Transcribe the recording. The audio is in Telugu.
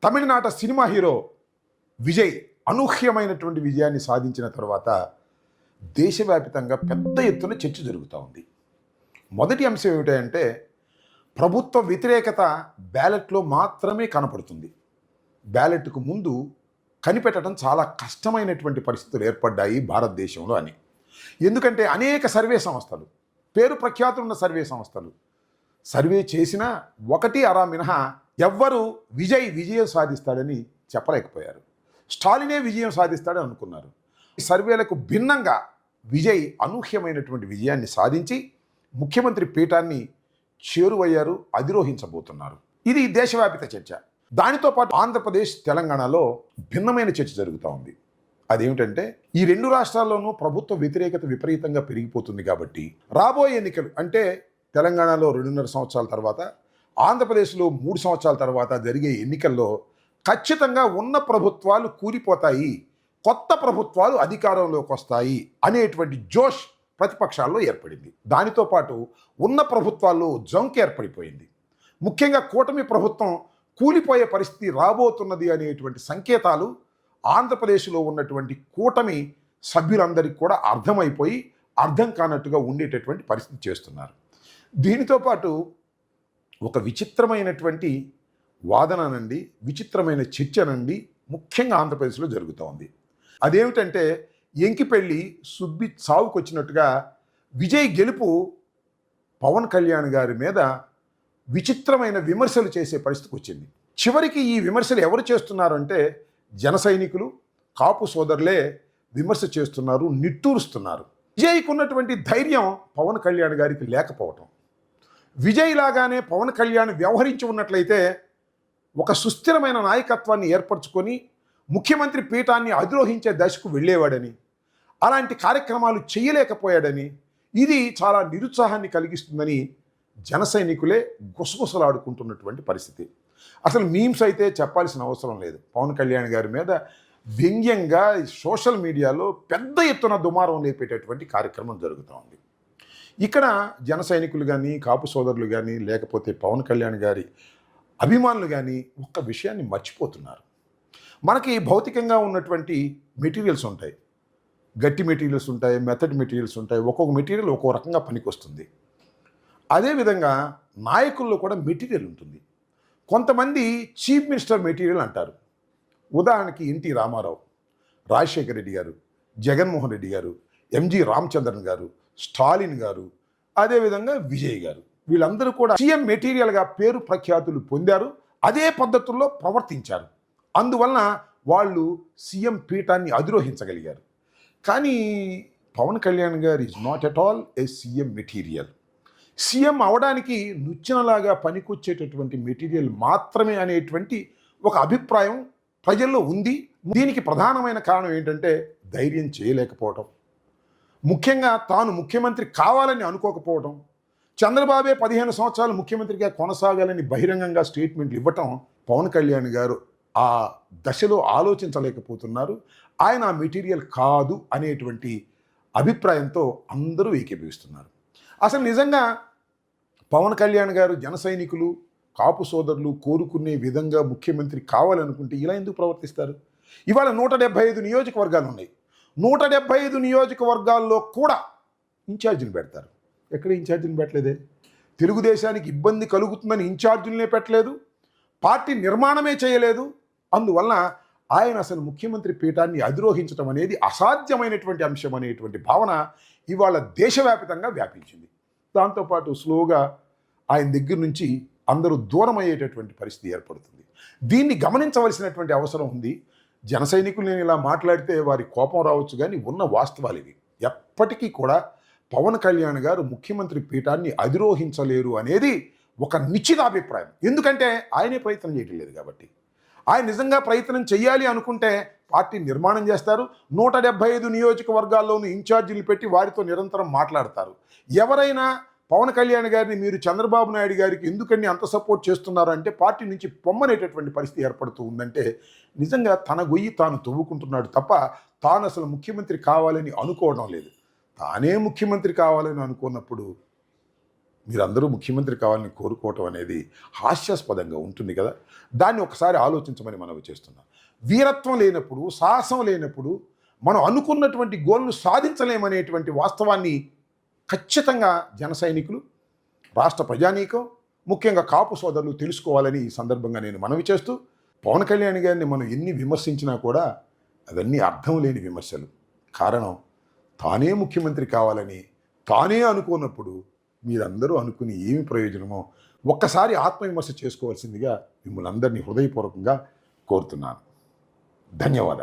తమిళనాట సినిమా హీరో విజయ్ అనూహ్యమైనటువంటి విజయాన్ని సాధించిన తర్వాత దేశవ్యాప్తంగా పెద్ద ఎత్తున చర్చ జరుగుతూ ఉంది. మొదటి అంశం ఏమిటంటే ప్రభుత్వ వ్యతిరేకత బ్యాలెట్లో మాత్రమే కనపడుతుంది. బ్యాలెట్కు ముందు కనిపెట్టడం చాలా కష్టమైనటువంటి పరిస్థితులు ఏర్పడ్డాయి భారతదేశంలో అని. ఎందుకంటే అనేక సర్వే సంస్థలు, పేరు ప్రఖ్యాతులున్న సర్వే సంస్థలు సర్వే చేసినా ఒకటి అరా మినహా ఎవ్వరూ విజయం సాధిస్తాడని చెప్పలేకపోయారు. స్టాలినే విజయం సాధిస్తాడని అనుకున్నారు. ఈ సర్వేలకు భిన్నంగా విజయ్ అనూహ్యమైనటువంటి విజయాన్ని సాధించి ముఖ్యమంత్రి పీఠాన్ని చేరువయ్యారు, అధిరోహించబోతున్నారు. ఇది దేశవ్యాపిత చర్చ. దానితో పాటు ఆంధ్రప్రదేశ్, తెలంగాణలో భిన్నమైన చర్చ జరుగుతూ ఉంది. అదేమిటంటే ఈ రెండు రాష్ట్రాల్లోనూ ప్రభుత్వ వ్యతిరేకత విపరీతంగా పెరిగిపోతుంది కాబట్టి రాబోయే ఎన్నికలు అంటే తెలంగాణలో 2.5 సంవత్సరాల తర్వాత, ఆంధ్రప్రదేశ్లో 3 సంవత్సరాల తర్వాత జరిగే ఎన్నికల్లో ఖచ్చితంగా ఉన్న ప్రభుత్వాలు కూలిపోతాయి, కొత్త ప్రభుత్వాలు అధికారంలోకి వస్తాయి అనేటువంటి జోష్ ప్రతిపక్షాల్లో ఏర్పడింది. దానితో పాటు ఉన్న ప్రభుత్వాల్లో జంక్ ఏర్పడిపోయింది. ముఖ్యంగా కూటమి ప్రభుత్వం కూలిపోయే పరిస్థితి రాబోతున్నది అనేటువంటి సంకేతాలు ఆంధ్రప్రదేశ్లో ఉన్నటువంటి కూటమి సభ్యులందరికీ కూడా అర్థమైపోయి అర్థం కానట్టుగా ఉండేటటువంటి పరిస్థితి చేస్తున్నారు. దీనితో పాటు ఒక విచిత్రమైనటువంటి వాదననండి, విచిత్రమైన చర్చనండి ముఖ్యంగా ఆంధ్రప్రదేశ్లో జరుగుతూ ఉంది. అదేమిటంటే ఎంకిపెళ్ళి సుబ్బి సావుకు వచ్చినట్టుగా విజయ్ గెలుపు పవన్ కళ్యాణ్ గారి మీద విచిత్రమైన విమర్శలు చేసే పరిస్థితికి వచ్చింది. చివరికి ఈ విమర్శలు ఎవరు చేస్తున్నారు అంటే జన సైనికులు, కాపు సోదరులే విమర్శ చేస్తున్నారు, నిట్టూరుస్తున్నారు. విజయ్కు ఉన్నటువంటి ధైర్యం పవన్ కళ్యాణ్ గారికి లేకపోవటం, విజయ్ లాగానే పవన్ కళ్యాణ్ వ్యవహరించి ఉన్నట్లయితే ఒక సుస్థిరమైన నాయకత్వాన్ని ఏర్పరచుకొని ముఖ్యమంత్రి పీఠాన్ని అధిరోహించే దశకు వెళ్ళేవాడని, అలాంటి కార్యక్రమాలు చేయలేకపోయాడని, ఇది చాలా నిరుత్సాహాన్ని కలిగిస్తుందని జన సైనికులే గుసగుసలాడుకుంటున్నటువంటి పరిస్థితి. అసలు మీమ్స్ అయితే చెప్పాల్సిన అవసరం లేదు. పవన్ కళ్యాణ్ గారి మీద వ్యంగ్యంగా సోషల్ మీడియాలో పెద్ద ఎత్తున దుమారం లేపేటటువంటి కార్యక్రమం జరుగుతూ ఉంది. ఇక్కడ జన సైనికులు కానీ, కాపు సోదరులు కానీ, లేకపోతే పవన్ కళ్యాణ్ గారి అభిమానులు కానీ ఒక్క విషయాన్ని మర్చిపోతున్నారు. మనకి భౌతికంగా ఉన్నటువంటి మెటీరియల్స్ ఉంటాయి, గట్టి మెటీరియల్స్ ఉంటాయి, మెథడ్ మెటీరియల్స్ ఉంటాయి. ఒక్కొక్క మెటీరియల్ ఒక్కో రకంగా పనికొస్తుంది. అదేవిధంగా నాయకుల్లో కూడా మెటీరియల్ ఉంటుంది. కొంతమంది చీఫ్ మినిస్టర్ మెటీరియల్ అంటారు. ఉదాహరణకి ఎన్టీ రామారావు, రాజశేఖర రెడ్డి గారు, జగన్మోహన్ రెడ్డి గారు, ఎంజి రామచంద్రన్ గారు, స్టాలిన్ గారు, అదేవిధంగా విజయ్ గారు, వీళ్ళందరూ కూడా సీఎం మెటీరియల్గా పేరు ప్రఖ్యాతులు పొందారు. అదే పద్ధతుల్లో ప్రవర్తించారు. అందువలన వాళ్ళు సీఎం పీఠాన్ని అధిరోహించగలిగారు. కానీ పవన్ కళ్యాణ్ గారు is not at all A CM material. CM అవడానికి నుచ్చనలాగా పనికొచ్చేటటువంటి మెటీరియల్ మాత్రమే అనేటువంటి ఒక అభిప్రాయం ప్రజల్లో ఉంది. దీనికి ప్రధానమైన కారణం ఏంటంటే ధైర్యం చేయలేకపోవటం, ముఖ్యంగా తాను ముఖ్యమంత్రి కావాలని అనుకోకపోవడం, చంద్రబాబే 15 సంవత్సరాలు ముఖ్యమంత్రిగా కొనసాగాలని బహిరంగంగా స్టేట్మెంట్లు ఇవ్వటం పవన్ కళ్యాణ్ గారు ఆ దశలో ఆలోచించలేకపోతున్నారు. ఆయన ఆ మెటీరియల్ కాదు అనేటువంటి అభిప్రాయంతో అందరూ ఏకీభవిస్తున్నారు. అసలు నిజంగా పవన్ కళ్యాణ్ గారు జన సైనికులు, కాపు సోదరులు కోరుకునే విధంగా ముఖ్యమంత్రి కావాలనుకుంటే ఇలా ఎందుకు ప్రవర్తిస్తారు? ఇవాళ 175 నియోజకవర్గాలు ఉన్నాయి. 175 నియోజకవర్గాల్లో కూడా ఇన్ఛార్జీలు పెడతారు. ఎక్కడ ఇన్ఛార్జీలు పెట్టలేదే? తెలుగుదేశానికి ఇబ్బంది కలుగుతుందని ఇన్ఛార్జీలనే పెట్టలేదు, పార్టీ నిర్మాణమే చేయలేదు. అందువలన ఆయన అసలు ముఖ్యమంత్రి పీఠాన్ని అధిరోహించడం అనేది అసాధ్యమైనటువంటి అంశం అనేటువంటి భావన ఇవాళ దేశవ్యాప్తంగా వ్యాపించింది. దాంతోపాటు స్లోగా ఆయన దగ్గర నుంచి అందరూ దూరం అయ్యేటటువంటి పరిస్థితి ఏర్పడుతుంది. దీన్ని గమనించవలసినటువంటి అవసరం ఉంది. జన సైనికులు నేను ఇలా మాట్లాడితే వారి కోపం రావచ్చు, కానీ ఉన్న వాస్తవాలు ఇవి. ఎప్పటికీ కూడా పవన్ కళ్యాణ్ గారు ముఖ్యమంత్రి పీఠాన్ని అధిరోహించలేరు అనేది ఒక నిశ్చిత అభిప్రాయం. ఎందుకంటే ఆయనే ప్రయత్నం చేయటం లేదు కాబట్టి. ఆయన నిజంగా ప్రయత్నం చేయాలి అనుకుంటే పార్టీ నిర్మాణం చేస్తారు. 175 నియోజకవర్గాల్లోనూ ఇన్ఛార్జీలు పెట్టి వారితో నిరంతరం మాట్లాడతారు. ఎవరైనా పవన్ కళ్యాణ్ గారిని మీరు చంద్రబాబు నాయుడు గారికి ఎందుకని అంత సపోర్ట్ చేస్తున్నారు అంటే పార్టీ నుంచి పొమ్మనేటటువంటి పరిస్థితి ఏర్పడుతూ ఉందంటే నిజంగా తన గొయ్యి తాను తవ్వుకుంటున్నాడు తప్ప తాను అసలు ముఖ్యమంత్రి కావాలని అనుకోవడం లేదు. తానే ముఖ్యమంత్రి కావాలని అనుకున్నప్పుడు మీరందరూ ముఖ్యమంత్రి కావాలని కోరుకోవటం అనేది హాస్యాస్పదంగా ఉంటుంది కదా. దాన్ని ఒకసారి ఆలోచించమని మనవి చేస్తున్నాం. వీరత్వం లేనప్పుడు, సాహసం లేనప్పుడు మనం అనుకున్నటువంటి గోల్ను సాధించలేమనేటువంటి వాస్తవాన్ని ఖచ్చితంగా జన సైనికులు, రాష్ట్ర ప్రజానీకం, ముఖ్యంగా కాపు సోదరులు తెలుసుకోవాలని ఈ సందర్భంగా నేను మనవి చేస్తూ, పవన్ కళ్యాణ్ గారిని మనం ఎన్ని విమర్శించినా కూడా అవన్నీ అర్థం లేని విమర్శలు. కారణం, తానే ముఖ్యమంత్రి కావాలని తానే అనుకున్నప్పుడు మీరందరూ అనుకుని ఏమి ప్రయోజనమో ఒక్కసారి ఆత్మవిమర్శ చేసుకోవాల్సిందిగా మిమ్మల్ని అందరినీ హృదయపూర్వకంగా కోరుతున్నాను. ధన్యవాదాలు.